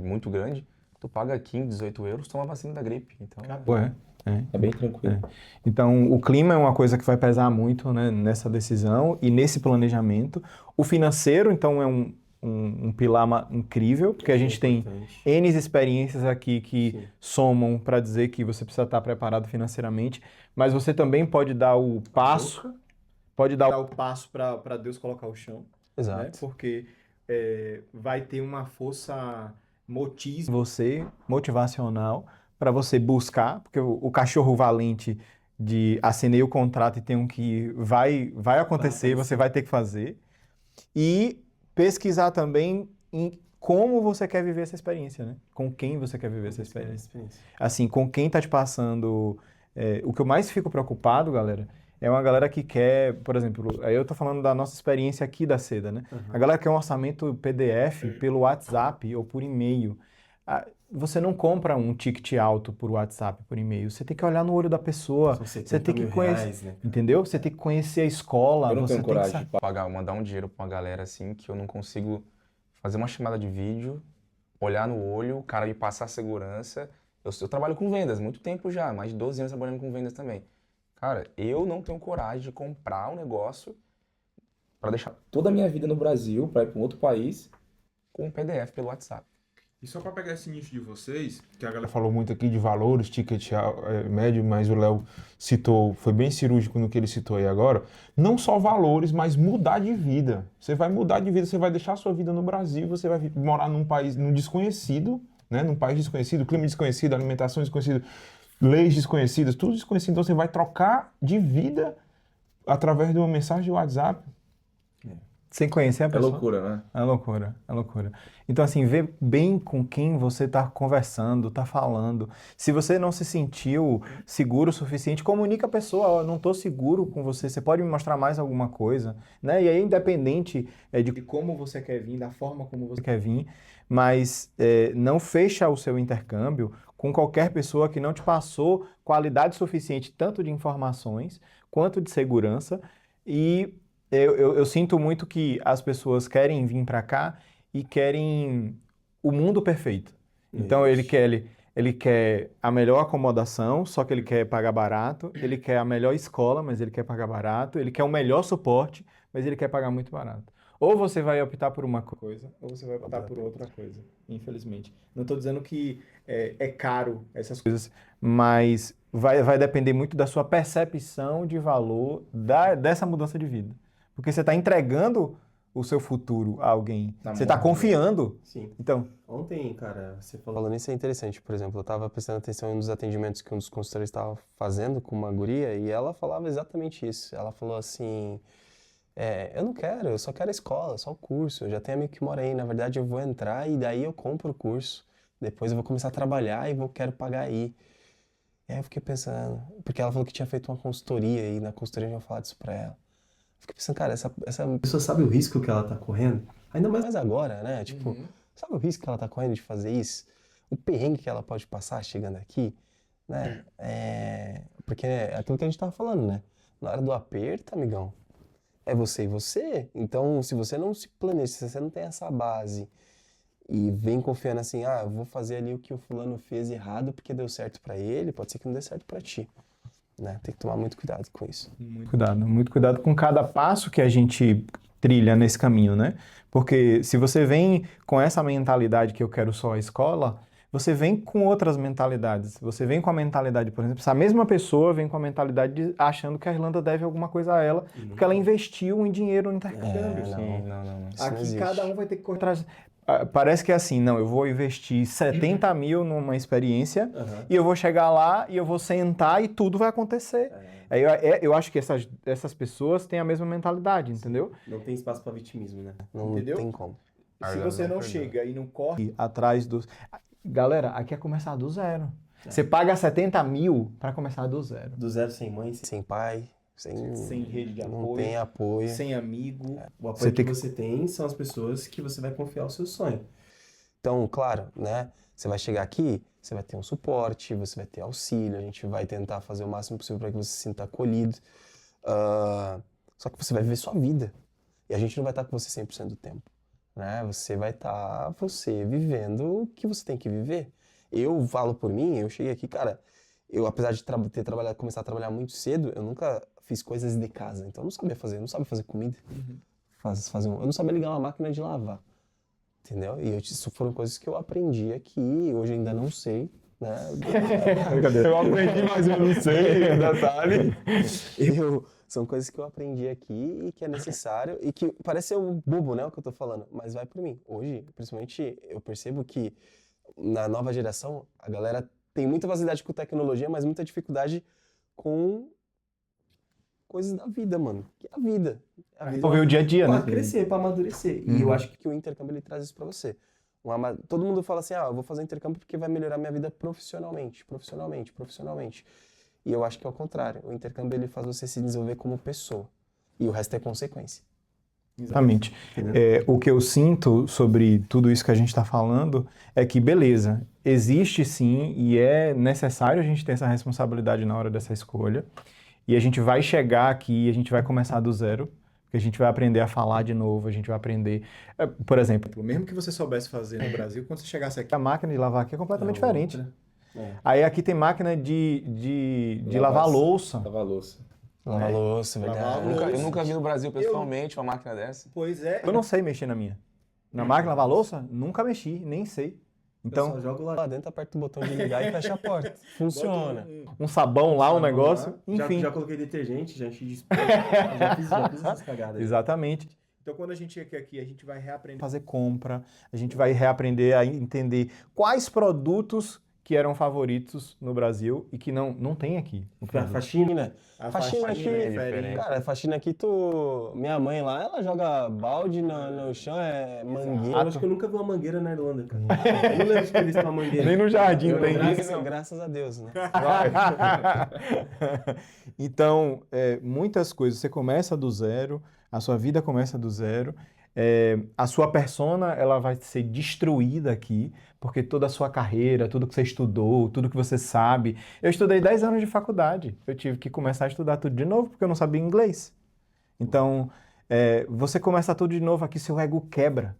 muito grande, tu paga 15, 18 euros, toma a vacina da gripe. Então, É bem tranquilo. Então, o clima é uma coisa que vai pesar muito, né, nessa decisão e nesse planejamento. O financeiro, então, é um pilar incrível, porque a gente tem N experiências aqui que somam para dizer que você precisa estar preparado financeiramente, mas você também pode dar o passo, para Deus colocar o chão, Exato. né? Porque vai ter uma força motivacional para você buscar, porque o cachorro valente de assinei o contrato e tem um que vai acontecer, você vai ter que fazer. E pesquisar também em como você quer viver essa experiência, né? Com quem você quer viver essa experiência. Assim, com quem tá te passando... o que eu mais fico preocupado, galera, é uma galera que quer, por exemplo, aí eu tô falando da nossa experiência aqui da Seda, né? A galera quer um orçamento PDF pelo WhatsApp ou por e-mail. Você não compra um ticket alto por WhatsApp, por e-mail. Você tem que olhar no olho da pessoa. Você tem que conhecer, reais, né, entendeu? Você tem que conhecer a escola. Eu não você tenho tem que coragem de mandar um dinheiro pra uma galera assim que eu não consigo fazer uma chamada de vídeo, olhar no olho, o cara me passar segurança. Eu trabalho com vendas, muito tempo já, mais de 12 anos trabalhando com vendas também. Cara, eu não tenho coragem de comprar um negócio pra deixar toda a minha vida no Brasil para ir para um outro país. com um PDF pelo WhatsApp. E só para pegar esse nicho de vocês, que a galera falou muito aqui de valores, ticket médio, mas o Léo citou, foi bem cirúrgico no que ele citou aí agora, não só valores, mas mudar de vida. Você vai mudar de vida, você vai deixar a sua vida no Brasil, você vai morar num país, num desconhecido, né? Num país desconhecido, clima desconhecido, alimentação desconhecida, leis desconhecidas, tudo desconhecido. Então você vai trocar de vida através de uma mensagem de WhatsApp. sem conhecer a É pessoa. loucura, né? É loucura, é loucura. Então, assim, vê bem com quem você está conversando, está falando. Se você não se sentiu seguro o suficiente, comunica a pessoa, ó, não estou seguro com você, você pode me mostrar mais alguma coisa, né? E aí, independente de como você quer vir, da forma como você quer vir, mas não fecha o seu intercâmbio com qualquer pessoa que não te passou qualidade suficiente, tanto de informações quanto de segurança. E eu sinto muito que as pessoas querem vir para cá e querem o mundo perfeito. Então ele quer a melhor acomodação, só que ele quer pagar barato. Ele quer a melhor escola, mas ele quer pagar barato. Ele quer o melhor suporte, mas ele quer pagar muito barato. Ou você vai optar por uma coisa, ou você vai optar por outra coisa, infelizmente. Não estou dizendo que é caro essas coisas, mas vai depender muito da sua percepção de valor dessa mudança de vida. Porque você está entregando o seu futuro a alguém. Você está confiando. Sim. Então, Ontem, cara, você falou... Falando nisso é interessante, por exemplo, eu estava prestando atenção em um dos atendimentos que um dos consultores estava fazendo com uma guria e ela falava exatamente isso. Ela falou assim, eu não quero, eu só quero a escola, só o curso, eu já tenho amigo que mora aí, na verdade eu vou entrar e daí eu compro o curso, depois eu vou começar a trabalhar e quero pagar aí. E aí eu fiquei pensando, porque ela falou que tinha feito uma consultoria e na consultoria eu tinha falado isso pra ela. Fiquei pensando, cara, essa pessoa sabe o risco que ela tá correndo? Ainda mais agora, né? Tipo, sabe o risco que ela tá correndo de fazer isso? O perrengue que ela pode passar chegando aqui, né? Porque é aquilo que a gente tava falando, né? Na hora do aperto, amigão, é você e você. Então, se você não se planeja, se você não tem essa base e vem confiando assim, eu vou fazer ali o que o fulano fez errado porque deu certo pra ele, pode ser que não dê certo pra ti, né? Tem que tomar muito cuidado com isso. Muito cuidado com cada passo que a gente trilha nesse caminho, né? Porque se você vem com essa mentalidade que eu quero só a escola, você vem com outras mentalidades. Você vem com a mentalidade, por exemplo, essa mesma pessoa vem com a mentalidade achando que a Irlanda deve alguma coisa a ela, porque ela investiu em dinheiro no intercâmbio. Sim, não. Isso não Aqui existe. cada um vai ter que correr atrás. Parece que é assim, não, eu vou investir 70 mil numa experiência e eu vou chegar lá e eu vou sentar e tudo vai acontecer. Eu acho que essas pessoas têm a mesma mentalidade, entendeu? Não tem espaço pra vitimismo, né? Não Entendeu? tem como. Se você não chega e não corre atrás dos... Galera, aqui é começar do zero. Você paga 70 mil para começar do zero. Do zero sem mãe, Sem pai, sem rede de não apoio, tem apoio. sem amigo. o apoio Você que tem que- você tem são as pessoas que você vai confiar o seu sonho. Então, claro, né? Você vai chegar aqui, você vai ter um suporte, você vai ter auxílio, a gente vai tentar fazer o máximo possível para que você se sinta acolhido. Só que você vai viver sua vida. E a gente não vai estar com você 100% do tempo, né? Você vai estar vivendo o que você tem que viver. Eu falo por mim, eu cheguei aqui, cara, eu apesar de começar a trabalhar muito cedo, eu nunca fiz coisas de casa, então eu não sabia fazer, eu não sabia fazer comida. Eu não sabia ligar uma máquina de lavar. Entendeu? E isso foram coisas que eu aprendi aqui, hoje ainda não sei, né? Eu aprendi, mas eu não sei, detalhe. São coisas que eu aprendi aqui e que é necessário e que parece ser um bobo, né, o que eu tô falando, mas vai por mim. Hoje, principalmente, eu percebo que na nova geração, a galera tem muita facilidade com tecnologia, mas muita dificuldade com coisas da vida, mano. Que é a vida. É a vida. Resolver o dia a dia, Pra né? crescer, pra amadurecer. E eu acho Que o intercâmbio ele traz isso pra você. Todo mundo fala assim, eu vou fazer intercâmbio porque vai melhorar minha vida profissionalmente. E eu acho que é o contrário. O intercâmbio ele faz você se desenvolver como pessoa. E o resto é consequência. Exatamente. O que eu sinto sobre tudo isso que a gente está falando é que, beleza, existe sim e é necessário a gente ter essa responsabilidade na hora dessa escolha. E a gente vai chegar aqui, a gente vai começar do zero, porque a gente vai aprender a falar de novo, a gente vai aprender... Por exemplo, mesmo que você soubesse fazer no Brasil, quando você chegasse aqui, a máquina de lavar aqui é completamente diferente. Aí aqui tem máquina de lavar louça. Lavar louça. Lavar louça, verdade. Eu nunca vi no Brasil pessoalmente uma máquina dessa. Pois é. Eu não sei mexer na minha. Na máquina de lavar louça, nunca mexi, nem sei. Eu Então, só jogo lá. Lá dentro, aperta o botão de ligar e fecha a porta. Funciona. um sabão lá, um negócio, lá. enfim. Já coloquei detergente, já enchi de spray, já fiz essas cagadas. Exatamente. Então, quando a gente chega aqui, a gente vai reaprender a fazer compra, a gente vai reaprender a entender quais produtos que eram favoritos no Brasil e que não tem aqui. Pra faxina, A Faxina aqui, é diferente. cara, faxina aqui, minha mãe lá, ela joga balde no chão, eu mangueira. acho que eu nunca vi uma mangueira na Irlanda, cara. Eu não lembro de ter visto uma mangueira. Nem no jardim Eu- tem graças- isso. Graças a Deus, né? Então, muitas coisas. Você começa do zero, a sua vida começa do zero. A sua persona ela vai ser destruída aqui, porque toda a sua carreira, tudo que você estudou, tudo que você sabe. Eu estudei 10 anos de faculdade. Eu tive que começar a estudar tudo de novo, porque eu não sabia inglês. Então, você começa tudo de novo aqui, seu ego quebra.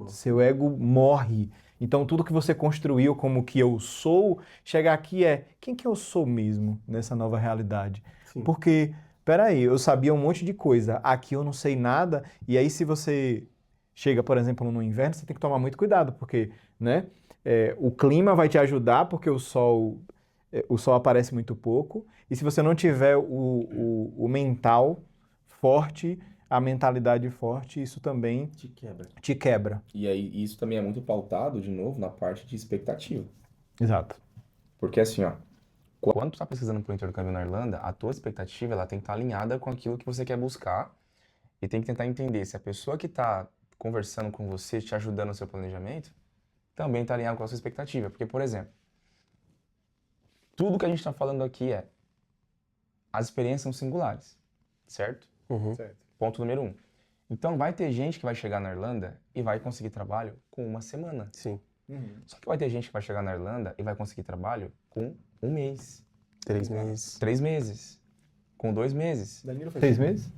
Seu ego morre. Então, tudo que você construiu como que eu sou, chegar aqui quem que eu sou mesmo nessa nova realidade? Sim. Porque, peraí, eu sabia um monte de coisa, aqui eu não sei nada, e aí se você chega, por exemplo, no inverno, você tem que tomar muito cuidado, porque, né, o clima vai te ajudar, porque o sol aparece muito pouco, e se você não tiver o mental forte, a mentalidade forte, isso também Te quebra. te quebra. E aí, isso também é muito pautado, de novo, na parte de expectativa. Exato. Porque assim, ó, Quando tu tá pesquisando por intercâmbio na Irlanda, a tua expectativa ela tem que estar alinhada com aquilo que você quer buscar e tem que tentar entender se a pessoa que tá conversando com você, te ajudando no seu planejamento, também tá alinhada com a sua expectativa. Porque, por exemplo, tudo que a gente tá falando aqui as experiências são singulares, certo? Uhum. Ponto número 1. Então, vai ter gente que vai chegar na Irlanda e vai conseguir trabalho com 1 semana. Sim. Só que vai ter gente que vai chegar na Irlanda e vai conseguir trabalho com 1 mês, 3 meses. 3 meses, com 2 meses. Danilo, 6 meses?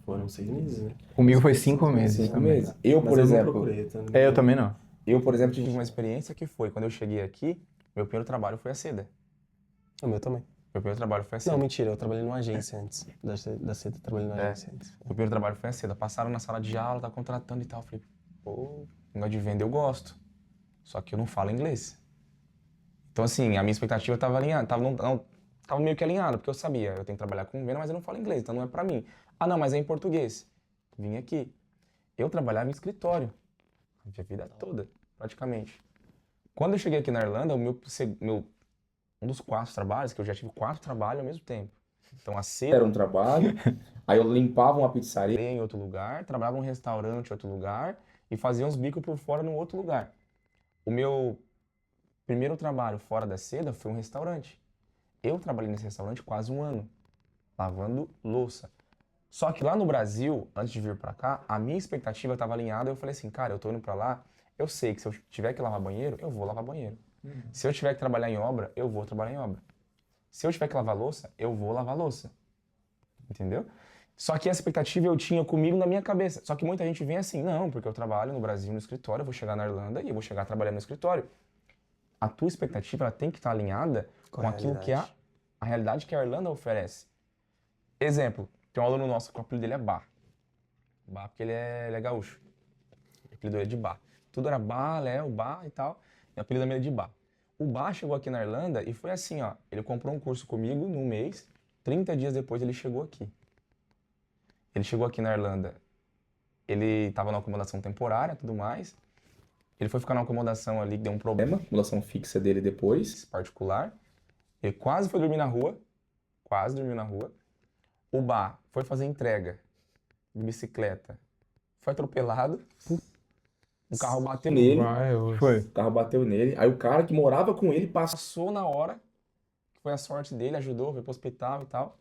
Foram 6 meses, né? Comigo foi 5 meses 5 também. meses. Eu, Mas por eu não exemplo, procurei também. Eu também não. por exemplo, tive uma experiência que foi, quando eu cheguei aqui, meu primeiro trabalho foi a seda. O meu também. Meu primeiro trabalho foi a seda. Não, mentira, eu trabalhei numa agência antes. Da CETA, eu trabalhei numa É. agência antes. Meu primeiro trabalho foi a seda. Passaram na sala de aula, tá contratando e tal. Eu falei, pô, negócio de venda eu gosto. Só que eu não falo inglês. Então, assim, a minha expectativa tava alinhada, tava meio que alinhada, porque eu sabia, eu tenho que trabalhar com venda, mas eu não falo inglês, então não é pra mim. Ah, não, mas é em português. Vim aqui. Eu trabalhava em escritório. A minha vida toda, praticamente. Quando eu cheguei aqui na Irlanda, um dos 4 trabalhos, que eu já tive 4 trabalhos ao mesmo tempo. Então, a seda era um trabalho, aí eu limpava uma pizzaria. em outro lugar, trabalhava num restaurante em outro lugar e fazia uns bicos por fora num outro lugar. O meu primeiro trabalho fora da seda foi um restaurante. Eu trabalhei nesse restaurante quase um ano, lavando louça. Só que lá no Brasil, antes de vir pra cá, a minha expectativa estava alinhada. Eu falei assim, cara, eu tô indo pra lá, eu sei que se eu tiver que lavar banheiro, eu vou lavar banheiro. Se eu tiver que trabalhar em obra, eu vou trabalhar em obra. Se eu tiver que lavar louça, eu vou lavar louça. Entendeu? Só que essa expectativa eu tinha comigo na minha cabeça. Só que muita gente vem assim, não, porque eu trabalho no Brasil no escritório, eu vou chegar na Irlanda e eu vou chegar trabalhando no escritório. A tua expectativa ela tem que estar alinhada com aquilo que é a realidade que a Irlanda oferece. Exemplo, tem um aluno nosso que o apelido dele é Bar. Bar porque ele é gaúcho. O apelido dele é de Bar. Tudo era Bar, Léo, Bar e tal. E o apelido dele é de Bar. O Bar chegou aqui na Irlanda e foi assim, ó. Ele comprou um curso comigo num mês, 30 dias depois ele chegou aqui. Ele chegou aqui na Irlanda, ele estava numa acomodação temporária e tudo mais. Ele foi ficar numa acomodação ali que deu um problema, Acomodação fixa dele depois. particular. Ele quase foi dormir na rua, quase dormiu na rua. O Bar foi fazer entrega de bicicleta, foi atropelado. Um carro bateu nele, Foi. O carro bateu nele. Aí o cara que morava com ele passou na hora, que foi a sorte dele, ajudou, foi pro hospital e tal.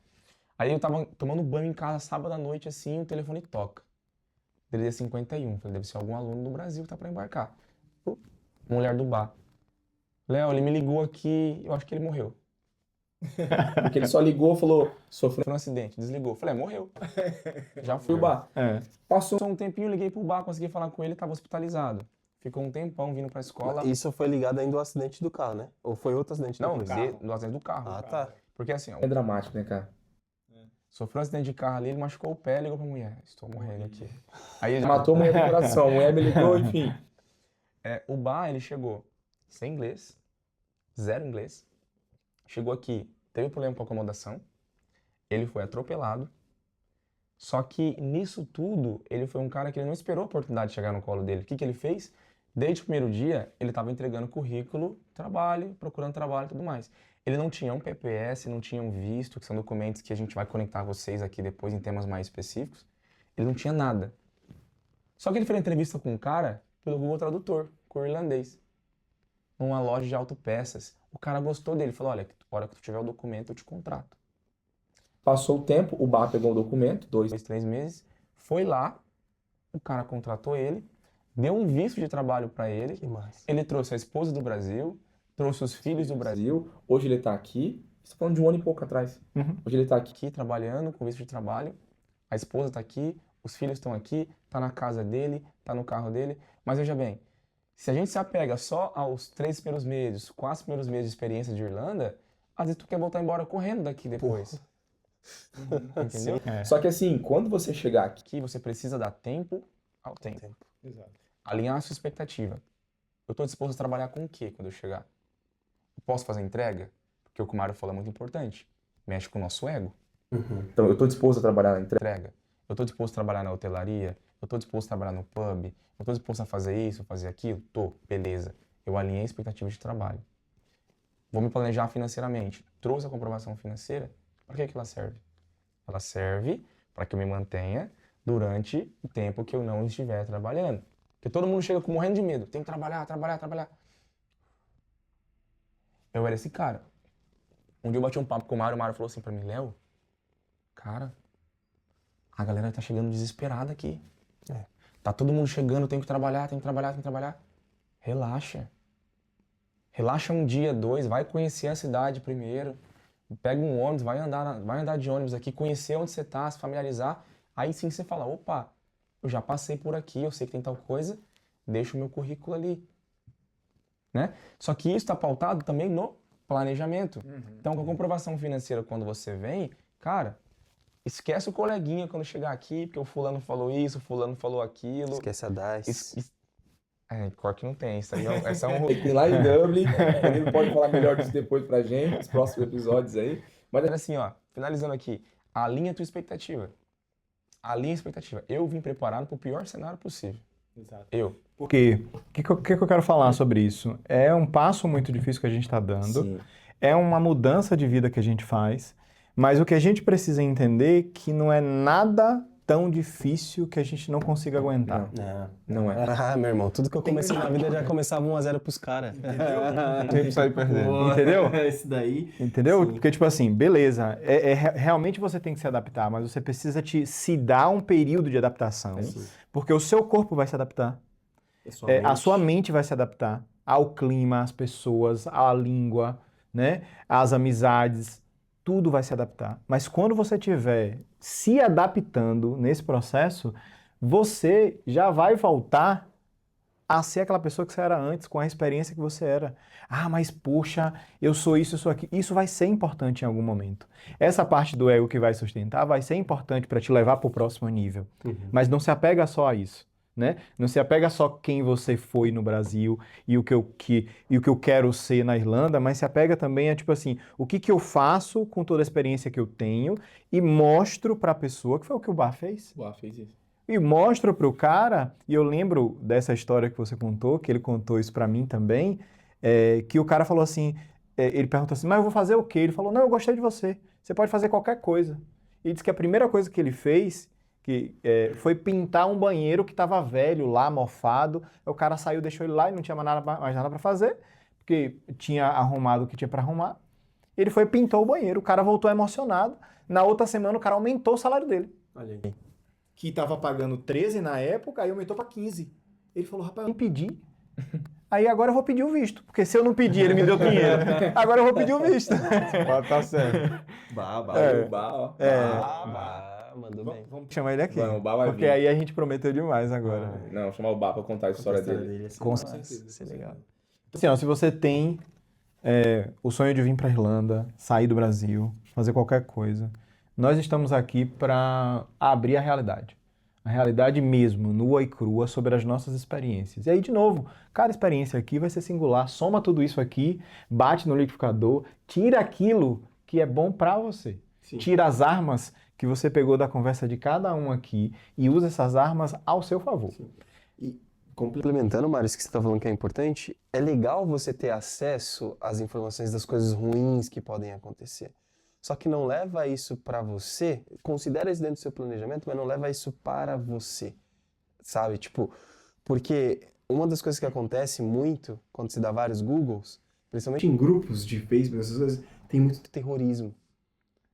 Aí eu tava tomando banho em casa sábado à noite, assim, o telefone toca. DDD 51, falei, deve ser algum aluno do Brasil que tá pra embarcar. Mulher do Bar. Léo, ele me ligou aqui, eu acho que ele morreu. Porque ele só ligou, falou, sofreu Foi um acidente, desligou. Falei, morreu. Já no fui o bar. É. Passou Passou um tempinho, liguei pro Bar, consegui falar com ele, tava hospitalizado. Ficou um tempão vindo pra escola. Isso foi ligado ainda ao acidente do carro, né? Ou foi outro acidente Não, depois? do acidente do carro. Ah, tá. Porque assim, ó, É dramático, né, cara? sofreu um acidente de carro ali, ele machucou o pé, ligou pra mulher. Estou morrendo aqui. Aí ele já Matou a mulher do coração, a mulher me ligou, enfim. O Bar, ele chegou sem inglês, zero inglês. Chegou aqui, teve problema com a acomodação. Ele foi atropelado. Só que nisso tudo, ele foi um cara que ele não esperou a oportunidade de chegar no colo dele. O que ele fez? Desde o primeiro dia, ele estava entregando currículo, trabalho, procurando trabalho e tudo mais. Ele não tinha um PPS, não tinha um visto, que são documentos que a gente vai conectar vocês aqui depois em temas mais específicos. Ele não tinha nada. Só que ele fez entrevista com um cara pelo Google Tradutor, com o irlandês, numa loja de autopeças. O cara gostou dele, falou, olha, a hora que tu tiver o documento, eu te contrato. Passou o tempo, o bar pegou o documento, 2, 3 meses, foi lá, o cara contratou ele, deu um visto de trabalho para ele, Que massa. ele trouxe a esposa do Brasil, trouxe os filhos do Brasil, Brasil. Hoje ele tá aqui. Você tá falando de um ano e pouco atrás. Uhum. Hoje ele tá aqui. aqui trabalhando com visto de trabalho, a esposa tá aqui, os filhos estão aqui, tá na casa dele, tá no carro dele, mas veja bem, se a gente se apega só aos 3 primeiros meses, 4 primeiros meses de experiência de Irlanda, às vezes tu quer voltar embora correndo daqui depois. Entendeu? É. Só que assim, quando você chegar aqui, Aqui você precisa dar tempo ao tempo. Exato. Alinhar a sua expectativa. Eu estou disposto a trabalhar com o quê quando eu chegar? Eu posso fazer entrega? Porque o que o Mário falou é muito importante. Mexe com o nosso ego. então eu tô disposto a trabalhar na entrega. Entrega. Eu estou disposto a trabalhar na hotelaria? Eu estou disposto a trabalhar no pub? Eu estou disposto a fazer isso, fazer aquilo? Tô, beleza. Eu alinhei a expectativa de trabalho. Vou me planejar financeiramente. Trouxe a comprovação financeira? Para que ela serve? Ela serve para que eu me mantenha durante o tempo que eu não estiver trabalhando. Porque todo mundo chega morrendo de medo. Tem que trabalhar, trabalhar, trabalhar. Eu era esse cara. Um dia eu bati um papo com o Mário falou assim pra mim, Léo, cara, a galera tá chegando desesperada aqui. Tá todo mundo chegando, tem que trabalhar, tem que trabalhar, tem que trabalhar. Relaxa. Relaxa um dia, 2, vai conhecer a cidade primeiro. Pega um ônibus, vai andar de ônibus aqui, conhecer onde você tá, se familiarizar. Aí sim você fala, opa, eu já passei por aqui, eu sei que tem tal coisa, deixa o meu currículo ali, né? Só que isso está pautado também no planejamento. Então, com a comprovação financeira, quando você vem, cara, esquece o coleguinha quando chegar aqui, porque o fulano falou isso, o fulano falou aquilo. Esquece a DICE. Pior que não tem, isso aí essa é um Tem que ir lá em Dublin, ele pode falar melhor disso depois pra gente, nos próximos episódios aí. Mas assim, ó, finalizando aqui, alinha a tua expectativa. Alinha a expectativa. Eu vim preparado para o pior cenário possível. Exato. Eu. Porque o que eu quero falar sobre isso? É um passo muito difícil que a gente está dando, Sim. é uma mudança de vida que a gente faz, mas o que a gente precisa entender é que não é nada tão difícil que a gente não consiga aguentar. Não é. Ah, meu irmão, tudo que eu comecei na vida já começava 1-0 pros caras. Tem que sair perdendo. Boa. Entendeu? Esse daí. Entendeu? Sim. Porque, tipo assim, beleza, realmente você tem que se adaptar, mas você precisa se dar um período de adaptação, porque o seu corpo vai se adaptar, a sua mente vai se adaptar ao clima, às pessoas, à língua, né? Às amizades, tudo vai se adaptar. Mas quando você estiver se adaptando nesse processo, você já vai voltar a ser aquela pessoa que você era antes, com a experiência que você era. Ah, mas poxa, eu sou isso, eu sou aquilo. Isso vai ser importante em algum momento. Essa parte do ego que vai sustentar vai ser importante para te levar para o próximo nível. Mas não se apega só a isso, né? Não se apega só quem você foi no Brasil e o que eu quero ser na Irlanda, mas se apega também a, tipo assim, o que eu faço com toda a experiência que eu tenho e mostro para a pessoa, que foi o que o Bar fez. Boa, fez isso. E mostro pro cara, e eu lembro dessa história que você contou, que ele contou isso pra mim também, que o cara falou assim, ele perguntou assim, mas eu vou fazer o quê? Ele falou, não, eu gostei de você, você pode fazer qualquer coisa. E disse que a primeira coisa que ele fez foi pintar um banheiro que estava velho lá, mofado, o cara saiu, deixou ele lá e não tinha mais nada para fazer, porque tinha arrumado o que tinha para arrumar. Ele foi e pintou o banheiro, o cara voltou emocionado, na outra semana o cara aumentou o salário dele. Olha aí. Que estava pagando 13 na época, aí aumentou para 15. Ele falou, rapaz, eu nem pedi. Aí agora eu vou pedir o visto. Porque se eu não pedir, ele me deu dinheiro. Agora eu vou pedir o visto. Tá certo. Mandou bem. Vamos chamar ele aqui. Vamos, o Bá vai porque vir. aí a gente prometeu demais agora. Não, vou chamar o Bá pra contar a história dele. Com certeza. Isso é legal. Assim, ó, se você tem o sonho de vir para Irlanda, sair do Brasil, fazer qualquer coisa, nós estamos aqui para abrir a realidade mesmo, nua e crua, sobre as nossas experiências. E aí, de novo, cada experiência aqui vai ser singular, soma tudo isso aqui, bate no liquidificador, tira aquilo que é bom para você. Sim. Tira as armas que você pegou da conversa de cada um aqui e usa essas armas ao seu favor. Sim. E Complementando, Mário, isso que você está falando que é importante, é legal você ter acesso às informações das coisas ruins que podem acontecer. Só que não leva isso para você, considera isso dentro do seu planejamento, mas não leva isso para você, sabe? Tipo, porque uma das coisas que acontece muito quando se dá vários Googles, principalmente em grupos de Facebook, essas coisas, tem muito terrorismo.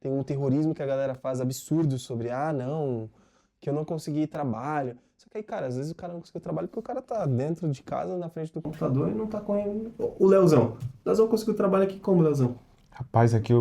Tem um terrorismo que a galera faz absurdo sobre, não, que eu não consegui trabalho. Só que aí, cara, às vezes o cara não conseguiu trabalho porque o cara tá dentro de casa, na frente do computador computador e não tá com o Leozão. O Leozão conseguiu trabalho aqui como, Leozão? Rapaz, aqui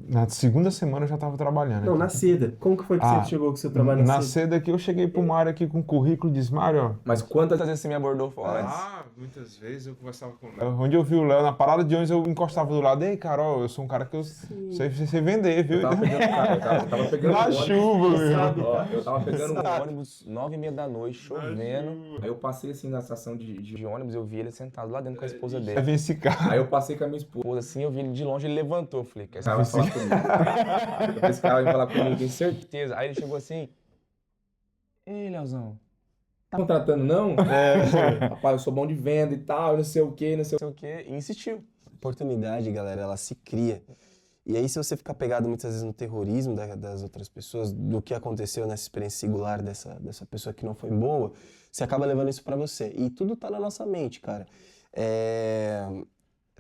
na segunda semana eu já tava trabalhando. Não, aqui. na seda. Como que foi que você chegou com o seu trabalho Na na seda? seda aqui eu cheguei pro Mário aqui com currículo e disse, Mário, ó, Mas quantas Quantas vezes você me abordou fora? muitas vezes eu conversava com o Léo. Onde eu vi o Léo, na parada de ônibus, eu encostava do lado. Ei, Carol, eu sou um cara que eu sei vender, viu? eu tava pegando, cara, eu tava pegando Na ônibus. chuva, meu. Ó, eu tava pegando No ônibus, 9h30 da noite, chovendo. Aí eu passei assim na estação de De ônibus, eu vi ele sentado lá dentro com a esposa Aí dele. vem esse cara. Aí eu passei com a minha esposa. Assim, eu vi ele de longe, ele levantou. Eu falei, quer Esse cara vai falar comigo. Esse cara vai falar comigo, tem certeza. certeza? Aí ele chegou assim, ei, Leozão, Tá contratando, não? Rapaz, eu sou bom de venda e tal, não sei o quê, não sei o não sei o quê, e insistiu. oportunidade, galera, ela se cria. E aí, se você ficar pegado muitas vezes no terrorismo das outras pessoas, do que aconteceu nessa experiência singular dessa pessoa que não foi boa, você acaba levando isso pra você. E tudo tá na nossa mente, cara.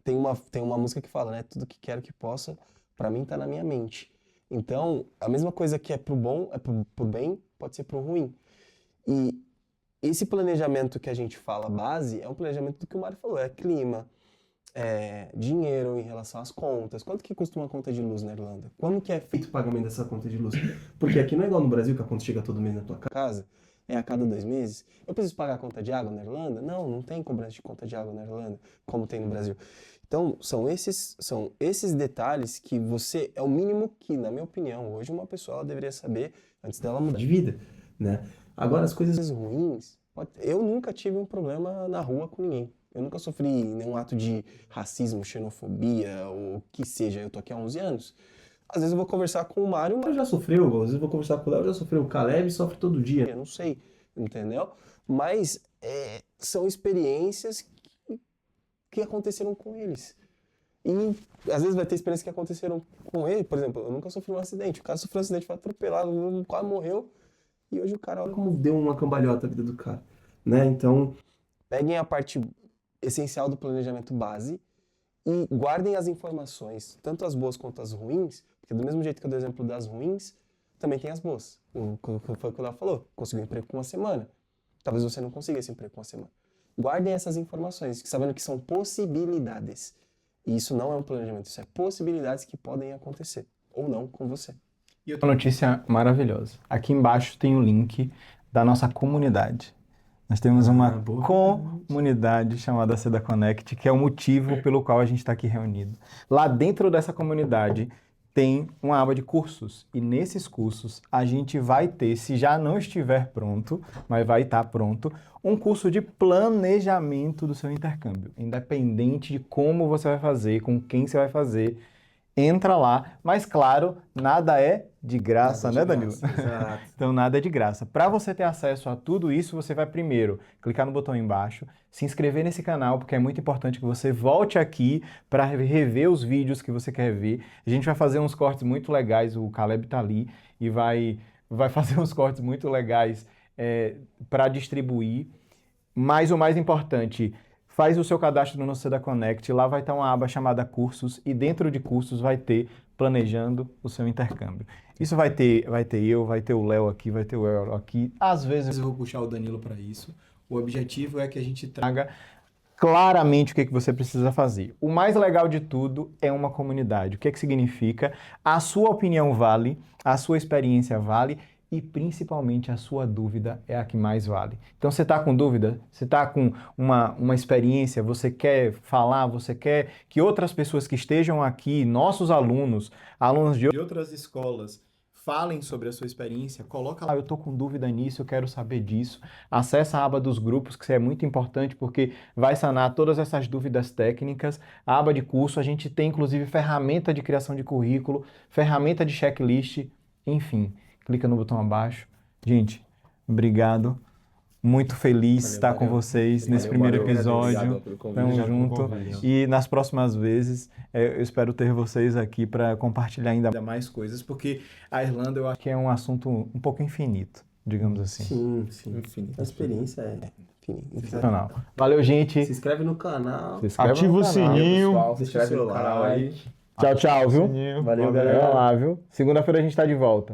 Tem uma música que fala, né? Tudo que quero que possa, pra mim tá na minha mente. Então, a mesma coisa que é pro bom, é pro bem, pode ser pro ruim. E esse planejamento que a gente fala, base, é um planejamento do que o Mário falou, é clima, dinheiro em relação às contas. Quanto que custa uma conta de luz na Irlanda? Como que é feito Feito o pagamento dessa conta de luz. Porque aqui não é igual no Brasil, que a conta chega todo mês na tua casa. casa? É a cada 2 meses? Eu preciso pagar a conta de água na Irlanda? Não, não tem cobrança de conta de água na Irlanda, como tem no Brasil. Então, são esses detalhes que você, é o mínimo que, na minha opinião, hoje uma pessoa ela deveria saber antes dela mudar. De vida, né? Agora as coisas Coisas ruins, eu nunca tive um problema na rua com ninguém. Eu nunca sofri nenhum ato de racismo, xenofobia, ou o que seja. Eu tô aqui há 11 anos. Às vezes eu vou conversar com o Mário, já sofreu, às vezes eu vou conversar com o Léo, já sofreu. O Caleb sofre todo dia. eu não sei, entendeu? Mas são experiências que aconteceram com eles. E às vezes vai ter experiências que aconteceram com ele. Por exemplo, eu nunca sofri um acidente. O cara sofreu um acidente, foi atropelado, quase morreu. E hoje o cara, olha Como deu uma cambalhota a vida do cara, né? Então, peguem a parte essencial do planejamento base e guardem as informações, tanto as boas quanto as ruins, porque do mesmo jeito que eu dou exemplo das ruins, também tem as boas. Foi o que o Léo falou, conseguiu um emprego com uma semana. Talvez você não consiga esse emprego com uma semana. Guardem essas informações, sabendo que são possibilidades. E isso não é um planejamento, isso é possibilidades que podem acontecer, ou não, com você. E outra notícia maravilhosa. Aqui embaixo tem o link da nossa comunidade. Nós temos uma boa. comunidade chamada Seda Connect, que é o motivo pelo qual a gente está aqui reunido. Lá dentro dessa comunidade tem uma aba de cursos. E nesses cursos a gente vai ter, se já não estiver pronto, mas vai estar pronto, um curso de planejamento do seu intercâmbio. Independente de como você vai fazer, com quem você vai fazer, entra lá. Mas claro, nada é de graça, né, Danilo? Exato. Então nada é de graça. Para você ter acesso a tudo isso, você vai primeiro clicar no botão embaixo, se inscrever nesse canal, porque é muito importante que você volte aqui para rever os vídeos que você quer ver. A gente vai fazer uns cortes muito legais, o Caleb tá ali e vai fazer uns cortes muito legais para distribuir. Mas o mais importante, faz o seu cadastro no Seda Connect, lá vai estar uma aba chamada Cursos e dentro de Cursos vai ter Planejando o seu intercâmbio. Isso vai ter eu, vai ter o Léo aqui, vai ter o Euro aqui. Às vezes eu vou puxar o Danilo para isso. O objetivo é que a gente traga claramente o que você precisa fazer. O mais legal de tudo é uma comunidade. O que significa? A sua opinião vale, a sua experiência vale e principalmente a sua dúvida é a que mais vale. Então você está com dúvida, você está com uma experiência, você quer falar, você quer que outras pessoas que estejam aqui, nossos alunos de outras escolas, falem sobre a sua experiência, coloca lá, eu estou com dúvida nisso, eu quero saber disso. Acessa a aba dos grupos, que é muito importante porque vai sanar todas essas dúvidas técnicas. A aba de curso, a gente tem inclusive ferramenta de criação de currículo, ferramenta de checklist, enfim. Clica no botão abaixo. Gente, obrigado. Muito feliz de estar com vocês nesse primeiro episódio. Tamo junto. E nas próximas vezes, eu espero ter vocês aqui para compartilhar ainda mais coisas, porque a Irlanda eu acho que é um assunto um pouco infinito, digamos assim. Sim, sim. Infinito. A experiência é Sensacional. Valeu, gente. Se inscreve no canal. Se inscreve Ativa no o canal. sininho. Pessoal, se Deixa o inscreve seu no canal aí. like. Tchau, tchau, viu? Sininho. Valeu, Vai galera. lá, viu? Segunda-feira a gente tá de volta.